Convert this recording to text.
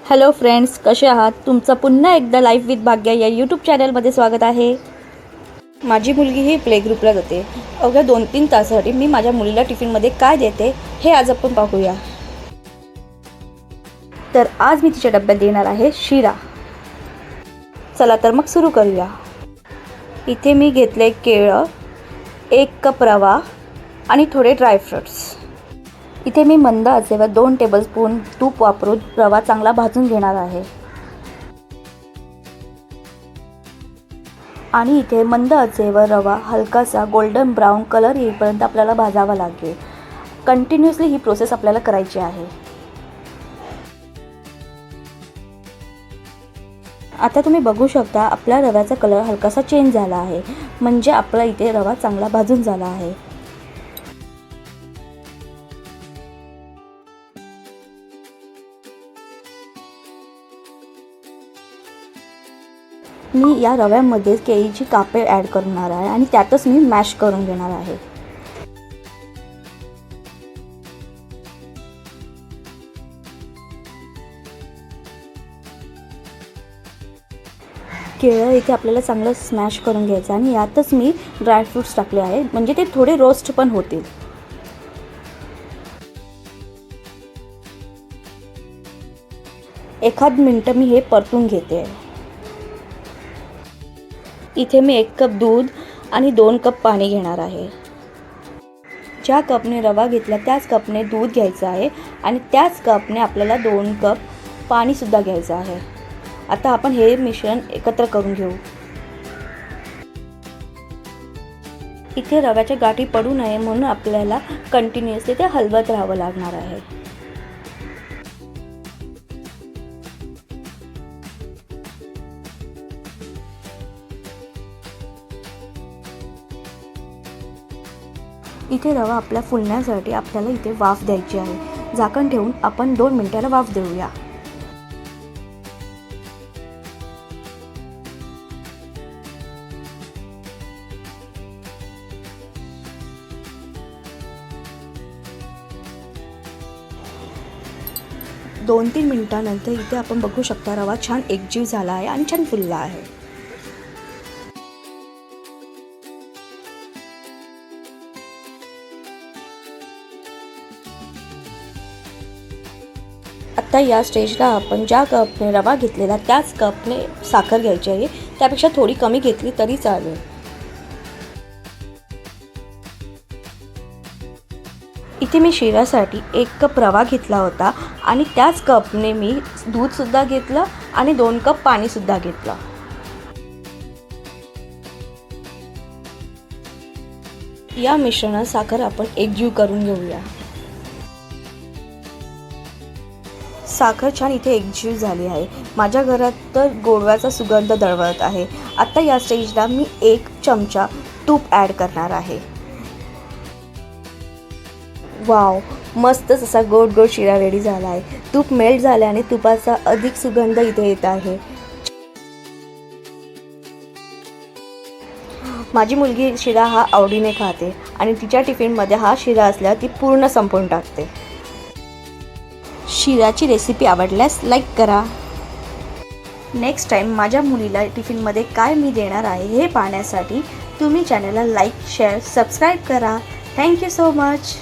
Hello friends, कसे आहात? तुमचं पुन्हा एकदा लाईफ विथ भाग्य या यूट्यूब चॅनलमध्ये स्वागत आहे। माझी मुलगी ही प्ले ग्रुपला जाते। अवघ्या 2-3 तासासाठी मी माझ्या मुलीला टिफिनमध्ये काय देते हे आज आपण पाहूया। तर आज मी तिच्या डब्यात देणार आहे शिरा। चला तर मग सुरू करूया। इथे मी घेतले केळं, 1 कप रवा आणि थोडे ड्रायफ्रुट्स। इथे मी मंद आचेवर 2 टेबलस्पून तूप वापरून रवा चांगला भाजून घेणार आहे। आणि इथे मंद आचेवर रवा हलकासा गोल्डन ब्राउन कलर येईपर्यंत आपल्याला भाजावा लागेल। कंटिन्युअसली ही प्रोसेस आपल्याला करायची आहे। आता तुम्ही बघू शकता आपल्या रव्याचा कलर हलकासा चेंज झाला आहे, म्हणजे आपला इथे रवा चांगला भाजून झाला आहे। मी या रव्यामध्ये केळीची कापे ॲड करणार आहे आणि त्यातच मी मॅश करून घेणार आहे। केळं इथे आपल्याला चांगलं स्मॅश करून घ्यायचं आणि यातच मी ड्रायफ्रुट्स टाकले आहे, म्हणजे ते थोडे रोस्ट पण होतील। एखाद मिनिट मी हे परतून घेते। इथे मी 1 कप दूध आणि 2 कप पाणी घेणार आहे। ज्या कपने रवा घेतला त्याच कपने दूध घ्यायचं आहे आणि त्याच कपने आपल्याला 2 कप पाणी सुद्धा घ्यायचं आहे। आता आपण हे मिश्रण एकत्र करून घेऊ। इथे रव्याच्या गाठी पडू नये म्हणून आपल्याला कंटिन्युअसली ते हलवत राहावं लागणार आहे। इथे रवा आपल्या फुलण्यासाठी आपल्याला इथे वाफ द्यायची आहे। झाकण ठेवून आपण 2 मिनिटाला वाफ देऊया। दोन 3 मिनिटांनंतर इथे आपण बघू शकता रवा छान एकजीव झाला आहे आणि छान फुलला आहे। आता या स्टेजला आपण ज्या कपने रवा घेतलेला त्याच कपने साखर घ्यायची आहे, त्यापेक्षा थोडी कमी घेतली तरी चालेल। इथे मी शिऱ्यासाठी 1 कप रवा घेतला होता आणि त्याच कपने मी दूध सुद्धा घेतलं आणि 2 कप पाणी सुद्धा घेतलं। या मिश्रणात साखर आपण एकजीव करून घेऊया। साखर छान इथे एकजीव झाली आहे। माझ्या घरात तर गोडव्याचा सुगंध दरवळत आहे। आता या स्टेजला मी 1 चमचा तूप ॲड करणार आहे। वाव, मस्तच असा गोड गोड शिरा रेडी झाला आहे। तूप मेल्ट झाल्याने तुपाचा अधिक सुगंध इथे येत आहे। माझी मुलगी शिरा हा आवडीने खाते आणि तिच्या टिफिनमध्ये हा शिरा असल्यावर ती पूर्ण संपवून टाकते। शिराची रेसिपी आवडल्यास लाईक करा। नेक्स्ट टाईम माझ्या मुलीला टिफिनमध्ये काय मी देणार आहे हे पाहण्यासाठी तुम्ही चॅनलला लाईक, शेअर, सबस्क्राईब करा। Thank you so much.